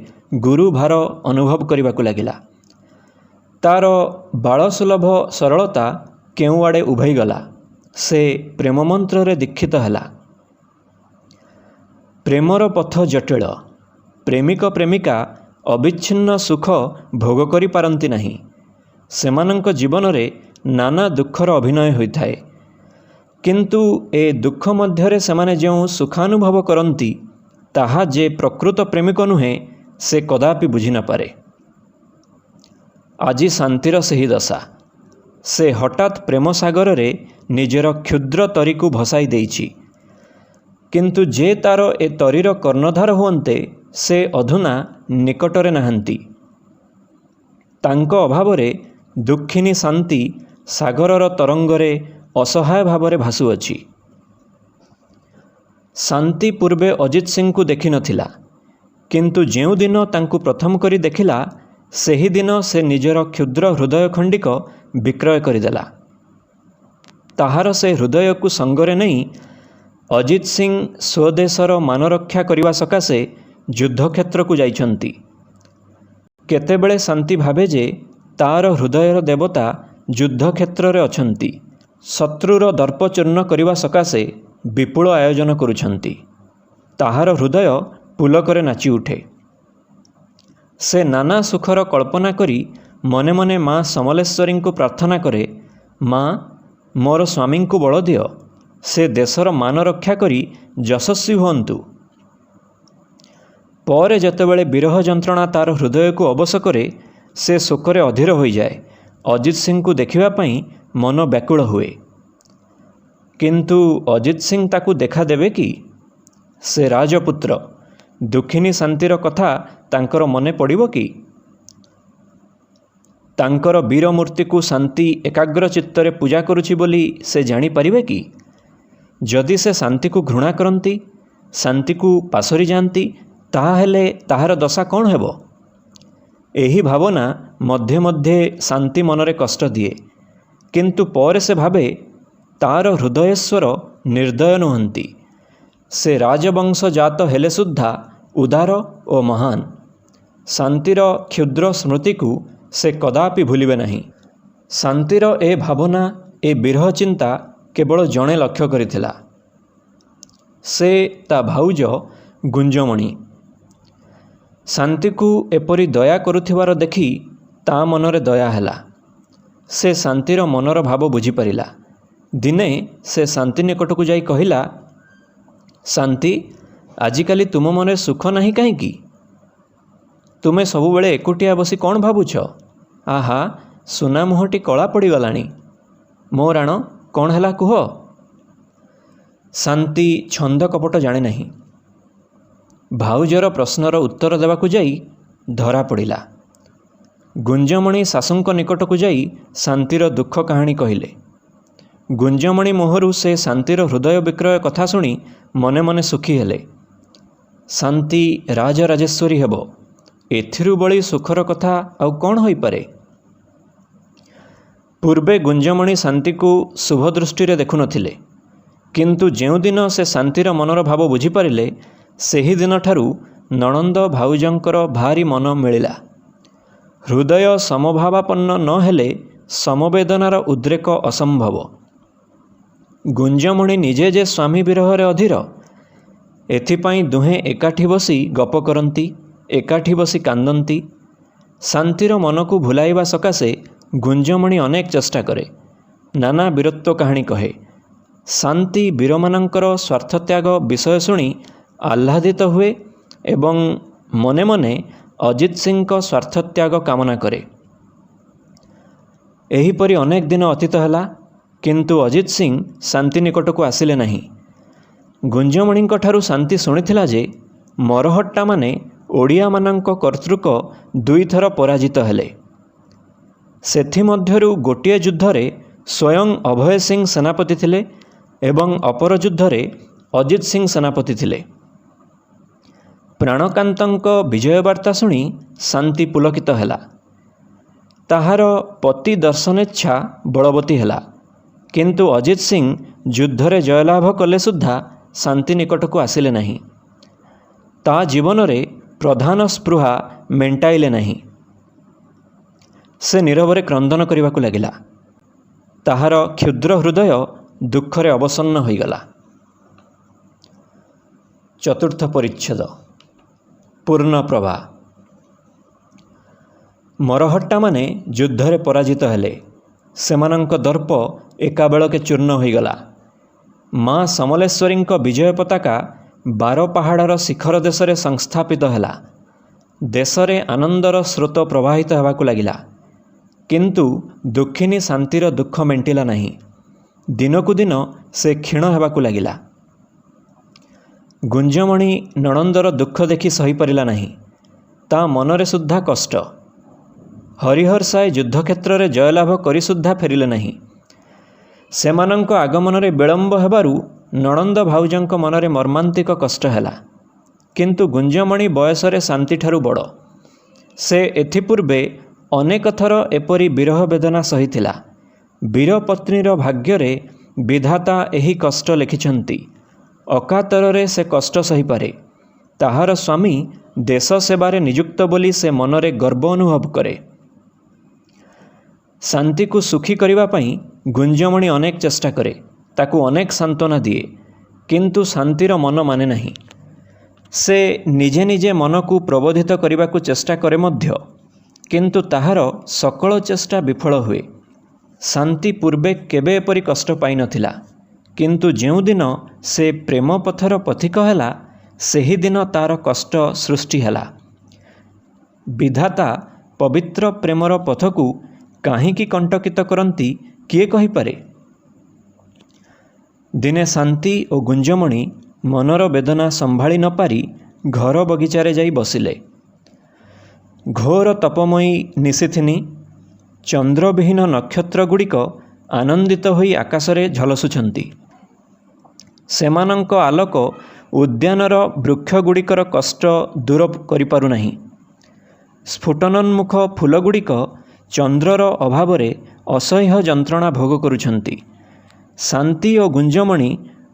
ଗୁରୁଭାର ଅନୁଭବ କରିବାକୁ ଲାଗିଲା। ତାର ବାଳସୁଲଭ ସରଳତା କେଉଁଆଡ଼େ ଉଭେଇଗଲା। ସେ ପ୍ରେମମନ୍ତ୍ରରେ ଦୀକ୍ଷିତ ହେଲା। ପ୍ରେମର ପଥ ଜଟିଳ। ପ୍ରେମିକ ପ୍ରେମିକା ଅବିଚ୍ଛିନ୍ନ ସୁଖ ଭୋଗ କରିପାରନ୍ତି ନାହିଁ। ସେମାନଙ୍କ ଜୀବନରେ ନାନା ଦୁଃଖର ଅଭିନୟ ହୋଇଥାଏ। କିନ୍ତୁ ଏ ଦୁଃଖ ମଧ୍ୟରେ ସେମାନେ ଯେଉଁ ସୁଖାନୁଭବ କରନ୍ତି, ତାହା ଯେ ପ୍ରକୃତ ପ୍ରେମିକ ନୁହେଁ, ସେ କଦାପି ବୁଝି ନପାରେ। ଆଜି ଶାନ୍ତିର ସେହି ଦଶା। ସେ ହଠାତ୍ ପ୍ରେମ ସାଗରରେ ନିଜର କ୍ଷୁଦ୍ର ତରିକୁ ଭସାଇ ଦେଇଛି। କିନ୍ତୁ ଯେ ତାର ଏ ତରିର କର୍ଣ୍ଣଧାର ହୁଅନ୍ତେ, ସେ ଅଧୁନା ନିକଟରେ ନାହାନ୍ତି। ତାଙ୍କ ଅଭାବରେ ଦୁଃଖିନୀ ଶାନ୍ତି ସାଗରର ତରଙ୍ଗରେ ଅସହାୟ ଭାବରେ ଭାସୁଅଛି। ଶାନ୍ତି ପୂର୍ବେ ଅଜିତ ସିଂଙ୍କୁ ଦେଖିନଥିଲା, କିନ୍ତୁ ଯେଉଁଦିନ ତାଙ୍କୁ ପ୍ରଥମ କରି ଦେଖିଲା, ସେହିଦିନ ସେ ନିଜର କ୍ଷୁଦ୍ର ହୃଦୟ ଖଣ୍ଡିକ ବିକ୍ରୟ କରିଦେଲା। ତାହାର ସେ ହୃଦୟକୁ ସଙ୍ଗରେ ନେଇ ଅଜିତ ସିଂ ସ୍ୱଦେଶର ମାନରକ୍ଷା କରିବା ସକାଶେ ଯୁଦ୍ଧକ୍ଷେତ୍ରକୁ ଯାଇଛନ୍ତି। କେତେବେଳେ ଶାନ୍ତି ଭାବେ ଯେ ତାର ହୃଦୟର ଦେବତା ଯୁଦ୍ଧକ୍ଷେତ୍ରରେ ଅଛନ୍ତି, ଶତ୍ରୁର ଦର୍ପ ଚୂର୍ଣ୍ଣ କରିବା ସକାଶେ ବିପୁଳ ଆୟୋଜନ କରୁଛନ୍ତି। ତାହାର ହୃଦୟ ପୁଲକରେ ନାଚି ଉଠେ। ସେ ନାନା ସୁଖର କଳ୍ପନା କରି ମନେ ମନେ ମା ସମଲେଶ୍ୱରୀଙ୍କୁ ପ୍ରାର୍ଥନା କରେ, ମା, ମୋର ସ୍ୱାମୀଙ୍କୁ ବଳ ଦିଅ, ସେ ଦେଶର ମାନ ରକ୍ଷା କରି ଯଶସ୍ୱୀ ହୁଅନ୍ତୁ। ପରେ ଯେତେବେଳେ ବିରହ ଯନ୍ତ୍ରଣା ତାର ହୃଦୟକୁ ଅବଶ କରେ, ସେ ଶୋକରେ ଅଧୀର ହୋଇଯାଏ। ଅଜିତ ସିଂଙ୍କୁ ଦେଖିବା ପାଇଁ ମନ ବ୍ୟାକୁଳ ହୁଏ। କିନ୍ତୁ ଅଜିତ ସିଂ ତାକୁ ଦେଖା ଦେବେ କି? ସେ ରାଜପୁତ୍ର। ଦୁଃଖିନୀ ଶାନ୍ତିର କଥା ତାଙ୍କର ମନେ ପଡ଼ିବ କି? ତାଙ୍କର ବୀର ମୂର୍ତ୍ତିକୁ ଶାନ୍ତି ଏକାଗ୍ର ଚିତ୍ତରେ ପୂଜା କରୁଛି ବୋଲି ସେ ଜାଣିପାରିବେ କି? ଯଦି ସେ ଶାନ୍ତିକୁ ଘୃଣା କରନ୍ତି, ଶାନ୍ତିକୁ ପାଶୋରି ଯାଆନ୍ତି, ତାହାହେଲେ ତାହାର ଦଶା କ'ଣ ହେବ? ଏହି ଭାବନା ମଧ୍ୟେ ମଧ୍ୟେ ଶାନ୍ତି ମନରେ କଷ୍ଟ ଦିଏ। କିନ୍ତୁ ପରେ ସେ ଭାବେ, ତାର ହୃଦୟେଶ୍ୱର ନିର୍ଦ୍ଦୟ ନୁହନ୍ତି। ସେ ରାଜବଂଶଜାତ ହେଲେ ସୁଦ୍ଧା ଉଦାର ଓ ମହାନ। ଶାନ୍ତିର କ୍ଷୁଦ୍ର ସ୍ମୃତିକୁ ସେ କଦାପି ଭୁଲିବେ ନାହିଁ। ଶାନ୍ତିର ଏ ଭାବନା, ଏ ବିରହ ଚିନ୍ତା କେବଳ ଜଣେ ଲକ୍ଷ୍ୟ କରିଥିଲା। ସେ ତା ଭାଉଜ ଗୁଞ୍ଜମଣି। ଶାନ୍ତିକୁ ଏପରି ଦୟା କରୁଥିବାର ଦେଖି ତା ମନରେ ଦୟା ହେଲା। ସେ ଶାନ୍ତିର ମନର ଭାବ ବୁଝିପାରିଲା। ଦିନେ ସେ ଶାନ୍ତି ନିକଟକୁ ଯାଇ କହିଲା, ଶାନ୍ତି, ଆଜିକାଲି ତୁମ ମନରେ ସୁଖ ନାହିଁ କାହିଁକି? ତୁମେ ସବୁବେଳେ ଏକୁଟିଆ ବସି କ'ଣ ଭାବୁଛ? ଆହା, ସୁନା ମୁହଁଟି କଳା ପଡ଼ିଗଲାଣି। ମୋ ରାଣ, କ'ଣ ହେଲା କୁହ? ଶାନ୍ତି ଛନ୍ଦ କପଟ ଜାଣେ ନାହିଁ। ଭାଉଜର ପ୍ରଶ୍ନର ଉତ୍ତର ଦେବାକୁ ଯାଇ ଧରା ପଡ଼ିଲା। ଗୁଞ୍ଜମଣି ଶାଶୁଙ୍କ ନିକଟକୁ ଯାଇ ଶାନ୍ତିର ଦୁଃଖ କାହାଣୀ କହିଲେ। ଗୁଞ୍ଜମଣି ମୁହଁରୁ ସେ ଶାନ୍ତିର ହୃଦୟ ବିକ୍ରୟ କଥା ଶୁଣି ମନେ ମନେ ସୁଖୀ ହେଲେ। ଶାନ୍ତି ରାଜରାଜେଶ୍ୱରୀ ହେବ, ଏଥିରୁ ବଳି ସୁଖର କଥା ଆଉ କ'ଣ ହୋଇପାରେ? ପୂର୍ବେ ଗୁଞ୍ଜମଣି ଶାନ୍ତିକୁ ଶୁଭ ଦୃଷ୍ଟିରେ ଦେଖୁନଥିଲେ, କିନ୍ତୁ ଯେଉଁଦିନ ସେ ଶାନ୍ତିର ମନର ଭାବ ବୁଝିପାରିଲେ, ସେହିଦିନଠାରୁ ନଣନ୍ଦ ଭାଉଜଙ୍କର ଭାରି ମନ ମିଳିଲା। ହୃଦୟ ସମଭାବାପନ୍ନ ନ ହେଲେ ସମବେଦନାର ଉଦ୍ରେକ ଅସମ୍ଭବ। ଗୁଞ୍ଜମଣି ନିଜେ ଯେ ସ୍ୱାମୀ ବିରହରେ ଅଧୀର, एथिपाई दुहें एकाठी बसी गप करती, एकाठी बसी कांदती। शांतिर मन को भुलाइबा सकाशे गुंजमणि अनेक चेष्टा करे, नाना वीरत्व कहानी कहे। शांति वीरमानंकर स्वार्थत्याग विषय शुणी आह्लादित हुए एवं मने मने अजित सिंह को स्वार्थत्याग कामना करे। एहीपरि अनेक दिन अतीत है, किंतु अजित सिंह शांति निकट को आसिले नहीं। गुंजमणि ठारू शांति शुणिथिला जे मरहट्टा माने ओडिया मानंक कर्तृक दुईथर पराजित हेले। सेथिमध्यरु गोटिए युद्धरे स्वयं अभय सिंह सेनापति थिले एवं अपर युद्धरे अजित सिंह सेनापति थिले। प्राणकांतंक विजय वार्ता शुणी शांति पुलकित हेला। ताहार पति दर्शनेच्छा बलवती हेला, किंतु अजित सिंह युद्धरे जयलाभ कले सुद्धा शांति निकट को आसिले नहीं। ता जीवन रे प्रधान स्पृहा मेंटाइले नहीं। से नीरवरे क्रंदन करने को लगिला। ताहार क्षुद्र हृदय दुखरे अवसन्न होईगला। चतुर्थ परिच्छेद पूर्ण प्रभा। मरहट्टा माने युद्धरे पराजित हेले। सेमानंक दर्प एकाबेलके चूर्ण होईगला। माँ समलेश्वरी विजय पताका 12 पहाड़र शिखर देशरे संस्थापित हेला। देशरे आनंदर स्रोत प्रवाहित होबाकु लागिला, किंतु दुखिनी शांतिर दुख मेंटिला नहीं। दिनकु दिन से क्षीण होबाकु लागिला। गुंजमणि नणंदर दुख देखि सही परिला नहीं। ता मनरे सुद्धा कष्ट। हरिहर साय युद्धक्षेत्र रे जयलाभ करी सुद्धा फेरिले नहीं। सेमानंक आगमनरे विलंब हेबारु नणंद भाउजंक मनरे मर्मांतिक कष्ट हेला, किंतु गुंजमणि बयसरे शांति ठारू बड़। से एथिपूर्वे अनेक थर एपरी विरह वेदना सहिथिला। वीरपत्नीर भाग्यरे विधाता एही कष्ट लिखिछंती। अकातरे से कष्ट सहीपारे। ताहार स्वामी देश सेवारे नियुक्त बोली से मनरे गर्व अनुभव करे। शांति को सुखी करिबा पई गुंजमणि अनेक चेष्टा करे, ताकू अनेक सांत्वना दिए, किंतु शांतिर मन माने नहीं। से निजे निजे मन को प्रबोधित करने को चेष्टा करे मध्य, किंतु ताहार सकल चेष्टा विफल हुए। शांति पूर्वे केबे एपरि कष्ट पाई नथिला, किंतु जेउ दिन से प्रेम पथर पथिक हैला, सेही दिन तार कष्ट सृष्टि हैला। विधाता पवित्र प्रेमर पथकू काहींकी कंटकित करंती किए कहि पारे। दिने शांति और गुंजमणि मनर वेदना संभाली न पारी घर बगीचारे जाई बसिले। घोर तपमयी निशिथिनी चंद्रविहीन नक्षत्र गुड़िक आनंदित होई आकाशरे झलसुछंती। सेमानंक आलोक उद्यानर वृक्षगुड़िकर कष्ट दूर करि पारु नाही। स्फुटनोन्मुख फूलगुड़िक चंद्रर अभावरे असह्य जंत्रणा भोग करुछंती। शांति और गुंजमणि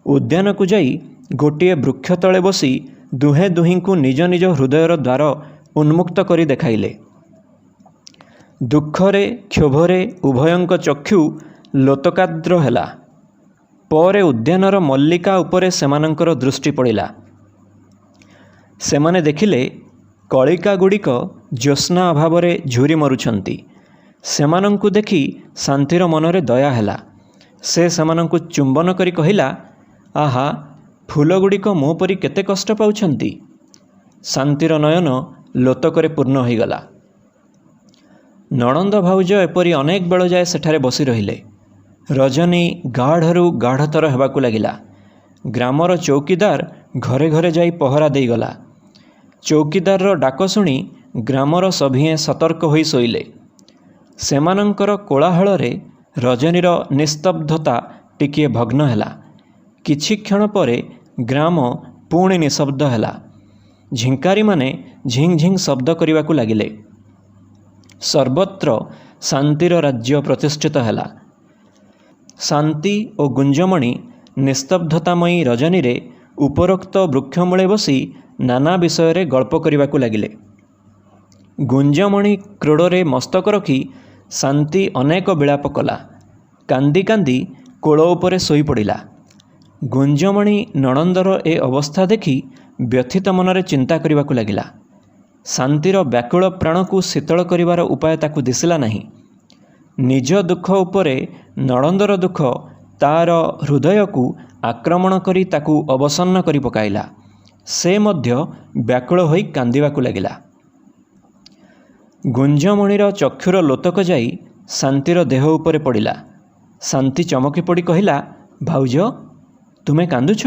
उद्यान को जाई गोटिए वृक्ष तले बसी दुहे दुहींकु निज निज हृदयर द्वार उन्मुक्त करी देखाइले। दुखरे क्षोभरे उभयंक चक्षु लोतकाद्र हेला। परे उद्यानर मल्लिका उपरे सेमानंकर दृष्टि पड़िला। सेमाने देखिले कलिका गुड़िक ज्योत्स्ना अभावरे झुरी मरुछंती। सेमानंकु देखि शांतिर मनरे दया हेला। से सेमानंकु चुंबन करी कहिला, आहा फूलगुड़िक मो परी केते कष्ट पाउछंती। शांतिर नयन लोतकरे पूर्ण होईगला। नणंद भाउज एपरी अनेक बेल जाए सेठारे बसी रहिले। रजनी गाढ़रू गाढ़तर हेबाकु लागिला। ग्रामर चौकीदार घरे घरे जाई पहरा देईगला। चौकीदार डाक शुणी ग्रामर सभिए सतर्क होई शोइले। सेमानंकर कोलाहलरे रजनीर निस्तब्धता टिकिए भग्न हेला। किछि क्षण परे ग्राम पुणी निशब्द हेला। झिंकारी माने झिंग झिंग शब्द करिवाकु लागिले। सर्वत्र शांतिर राज्य प्रतिष्ठित हेला। शांति और गुंजमणि निस्तब्धतामयी रजनी रे उपरोक्त वृक्षमूले बसी नाना विषय रे गल्प करिवाकु लागिले। गुंजमणि क्रोड़रे मस्तक रखी शांति अनेक विलाप कला। कांदी कांदी कोल उपरे सोई पड़िला। ଗୁଞ୍ଜମଣି ନଣନ୍ଦର ଏ ଅବସ୍ଥା ଦେଖି ବ୍ୟଥିତ ମନରେ ଚିନ୍ତା କରିବାକୁ ଲାଗିଲା। ଶାନ୍ତିର ବ୍ୟାକୁଳ ପ୍ରାଣକୁ ଶୀତଳ କରିବାର ଉପାୟ ତାକୁ ଦିଶିଲା ନାହିଁ। ନିଜ ଦୁଃଖ ଉପରେ ନଣନ୍ଦର ଦୁଃଖ ତାର ହୃଦୟକୁ ଆକ୍ରମଣ କରି ତାକୁ ଅବସନ୍ନ କରି ପକାଇଲା। ସେ ମଧ୍ୟ ବ୍ୟାକୁଳ ହୋଇ କାନ୍ଦିବାକୁ ଲାଗିଲା। ଗୁଞ୍ଜମଣିର ଚକ୍ଷୁର ଲୋତକ ଯାଇ ଶାନ୍ତିର ଦେହ ଉପରେ ପଡ଼ିଲା। ଶାନ୍ତି ଚମକି ପଡ଼ି କହିଲା, ଭାଉଜ, ତୁମେ କାନ୍ଦୁଛ?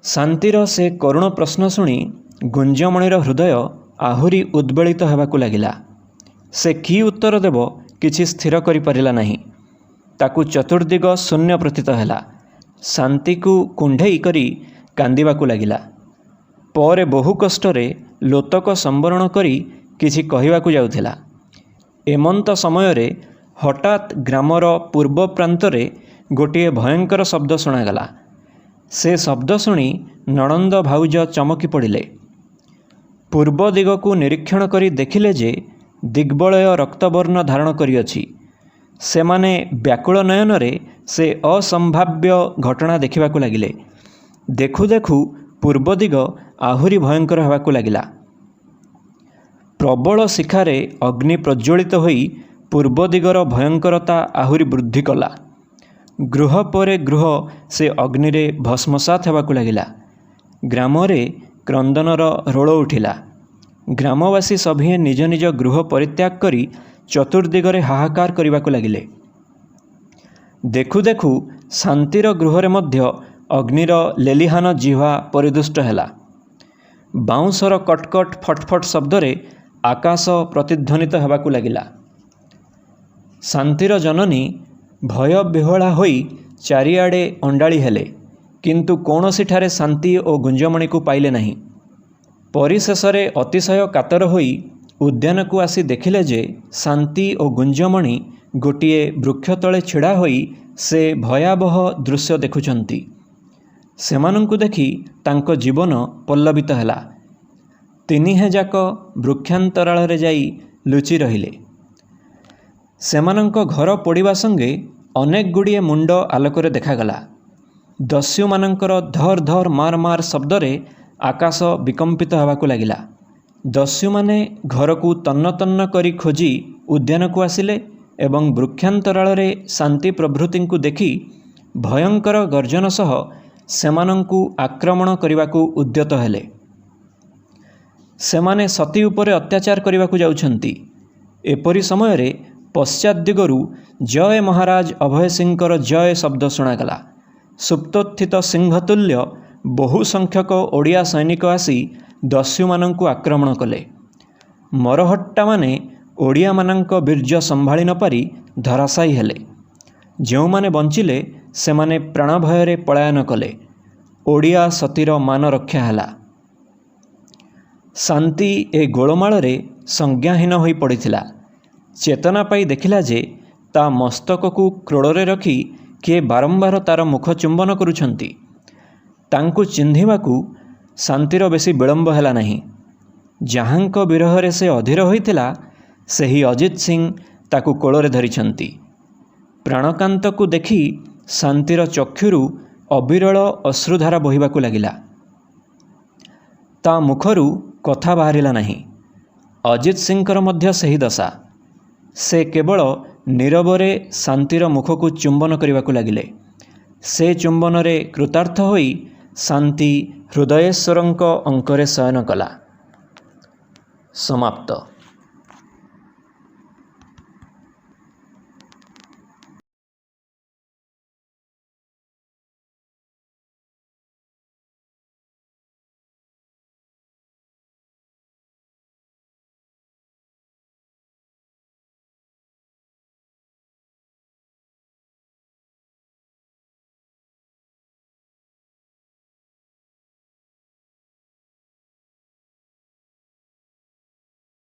ଶାନ୍ତିର ସେ କରୁଣ ପ୍ରଶ୍ନ ଶୁଣି ଗୁଞ୍ଜମଣିର ହୃଦୟ ଆହୁରି ଉଦ୍ବେଳିତ ହେବାକୁ ଲାଗିଲା। ସେ କି ଉତ୍ତର ଦେବ କିଛି ସ୍ଥିର କରିପାରିଲା ନାହିଁ। ତାକୁ ଚତୁର୍ଦ୍ଦିଗ ଶୂନ୍ୟ ପ୍ରତୀତ ହେଲା। ଶାନ୍ତିକୁ କୁଣ୍ଢେଇ କରି କାନ୍ଦିବାକୁ ଲାଗିଲା। ପରେ ବହୁ କଷ୍ଟରେ ଲୋତକ ସମ୍ବରଣ କରି କିଛି କହିବାକୁ ଯାଉଥିଲା। ଏମନ୍ତ ସମୟରେ ହଠାତ୍ ଗ୍ରାମର ପୂର୍ବ ପ୍ରାନ୍ତରେ ଗୋଟିଏ ଭୟଙ୍କର ଶବ୍ଦ ଶୁଣାଗଲା। ସେ ଶବ୍ଦ ଶୁଣି ନଣନ୍ଦ ଭାଉଜ ଚମକି ପଡ଼ିଲେ। ପୂର୍ବ ଦିଗକୁ ନିରୀକ୍ଷଣ କରି ଦେଖିଲେ ଯେ ଦିଗ୍ବଳୟ ରକ୍ତବର୍ଣ୍ଣ ଧାରଣ କରିଅଛି। ସେମାନେ ବ୍ୟାକୁଳ ନୟନରେ ସେ ଅସମ୍ଭାବ୍ୟ ଘଟଣା ଦେଖିବାକୁ ଲାଗିଲେ। ଦେଖୁ ଦେଖୁ ପୂର୍ବ ଦିଗ ଆହୁରି ଭୟଙ୍କର ହେବାକୁ ଲାଗିଲା। ପ୍ରବଳ ଶିଖାରେ ଅଗ୍ନି ପ୍ରଜ୍ୱଳିତ ହୋଇ ପୂର୍ବ ଦିଗର ଭୟଙ୍କରତା ଆହୁରି ବୃଦ୍ଧି କଲା। ଗୃହ ପରେ ଗୃହ ସେ ଅଗ୍ନିରେ ଭସ୍ମସାତ ହେବାକୁ ଲାଗିଲା। ଗ୍ରାମରେ କ୍ରନ୍ଦନର ରୋଳ ଉଠିଲା। ଗ୍ରାମବାସୀ ସଭିଏଁ ନିଜ ନିଜ ଗୃହ ପରିତ୍ୟାଗ କରି ଚତୁର୍ଦିଗରେ ହାହାକାର କରିବାକୁ ଲାଗିଲେ। ଦେଖୁ ଦେଖୁ ଶାନ୍ତିର ଗୃହରେ ମଧ୍ୟ ଅଗ୍ନିର ଲେଲିହାନ ଜିହ୍ୱା ପରିଦୃଷ୍ଟ ହେଲା। ବାଉଁଶର କଟକଟ ଫଟଫଟ ଶବ୍ଦରେ ଆକାଶ ପ୍ରତିଧ୍ୱନିତ ହେବାକୁ ଲାଗିଲା। ଶାନ୍ତିର ଜନନୀ ଭୟ ବିହ୍ୱଳା ହୋଇ ଚାରିଆଡ଼େ ଅଣ୍ଡାଳି ହେଲେ, କିନ୍ତୁ କୌଣସିଠାରେ ଶାନ୍ତି ଓ ଗୁଞ୍ଜମଣିକୁ ପାଇଲେ ନାହିଁ। ପରିଶେଷରେ ଅତିଶୟ କାତର ହୋଇ ଉଦ୍ୟାନକୁ ଆସି ଦେଖିଲେ ଯେ ଶାନ୍ତି ଓ ଗୁଞ୍ଜମଣି ଗୋଟିଏ ବୃକ୍ଷ ତଳେ ଛିଡ଼ା ହୋଇ ସେ ଭୟାବହ ଦୃଶ୍ୟ ଦେଖୁଛନ୍ତି। ସେମାନଙ୍କୁ ଦେଖି ତାଙ୍କ ଜୀବନ ପଲ୍ଲବିତ ହେଲା। ତିନିହେଁଯାକ ବୃକ୍ଷାନ୍ତରାଳରେ ଯାଇ ଲୁଚି ରହିଲେ। ସେମାନଙ୍କ ଘର ପୋଡ଼ିବା ସଙ୍ଗେ ଅନେକ ଗୁଡ଼ିଏ ମୁଣ୍ଡ ଆଲୋକରେ ଦେଖାଗଲା। ଦସ୍ୟୁମାନଙ୍କର ଧର ଧର ମାର ମାର ଶବ୍ଦରେ ଆକାଶ ବିକମ୍ପିତ ହେବାକୁ ଲାଗିଲା। ଦସ୍ୟୁମାନେ ଘରକୁ ତନ୍ନ ତନ୍ନ କରି ଖୋଜି ଉଦ୍ୟାନକୁ ଆସିଲେ ଏବଂ ବୃକ୍ଷାନ୍ତରାଳରେ ଶାନ୍ତି ପ୍ରଭୃତିଙ୍କୁ ଦେଖି ଭୟଙ୍କର ଗର୍ଜନ ସହ ସେମାନଙ୍କୁ ଆକ୍ରମଣ କରିବାକୁ ଉଦ୍ୟତ ହେଲେ। ସେମାନେ ସତୀ ଉପରେ ଅତ୍ୟାଚାର କରିବାକୁ ଯାଉଛନ୍ତି। ଏପରି ସମୟରେ ପଶ୍ଚାତ୍ ଦିଗରୁ ଜୟ ମହାରାଜ ଅଭୟ ସିଂଙ୍କର ଜୟ ଶବ୍ଦ ଶୁଣାଗଲା। ସୁପ୍ତୋତ୍ଥିତ ସିଂହତୁଲ୍ୟ ବହୁ ସଂଖ୍ୟକ ଓଡ଼ିଆ ସୈନିକ ଆସି ଦସ୍ୟୁମାନଙ୍କୁ ଆକ୍ରମଣ କଲେ। ମରହଟ୍ଟାମାନେ ଓଡ଼ିଆମାନଙ୍କ ବୀର୍ଯ୍ୟ ସମ୍ଭାଳି ନ ପାରି ଧରାଶାୟୀ ହେଲେ। ଯେଉଁମାନେ ବଞ୍ଚିଲେ ସେମାନେ ପ୍ରାଣ ଭୟରେ ପଳାୟନ କଲେ। ଓଡ଼ିଆ ସତୀର ମାନ ରକ୍ଷା ହେଲା। ଶାନ୍ତି ଏ ଗୋଳମାଳରେ ସଂଜ୍ଞାହୀନ ହୋଇ ପଡ଼ିଥିଲା। ଚେତନା ପାଇ ଦେଖିଲା ଯେ ତା ମସ୍ତକକୁ କ୍ରୋଡ଼ରେ ରଖି କିଏ ବାରମ୍ବାର ତାର ମୁଖ ଚୁମ୍ବନ କରୁଛନ୍ତି। ତାଙ୍କୁ ଚିହ୍ନିବାକୁ ଶାନ୍ତିର ବେଶୀ ବିଳମ୍ବ ହେଲା ନାହିଁ। ଯାହାଙ୍କ ବିରହରେ ସେ ଅଧୀର ହୋଇଥିଲା ସେହି ଅଜିତ ସିଂ ତାକୁ କୋଳରେ ଧରିଛନ୍ତି। ପ୍ରାଣକାନ୍ତକୁ ଦେଖି ଶାନ୍ତିର ଚକ୍ଷୁରୁ ଅବିରଳ ଅଶ୍ରୁଧାରା ବହିବାକୁ ଲାଗିଲା। ତା ମୁଖରୁ କଥା ବାହାରିଲା ନାହିଁ। ଅଜିତ ସିଂଙ୍କର ମଧ୍ୟ ସେହି ଦଶା। ସେ କେବଳ ନୀରବରେ ଶାନ୍ତିର ମୁଖକୁ ଚୁମ୍ବନ କରିବାକୁ ଲାଗିଲେ। ସେ ଚୁମ୍ବନରେ କୃତାର୍ଥ ହୋଇ ଶାନ୍ତି ହୃଦୟେଶ୍ୱରଙ୍କ ଅଙ୍କରେ ଶୟନ କଲା। ସମାପ୍ତ।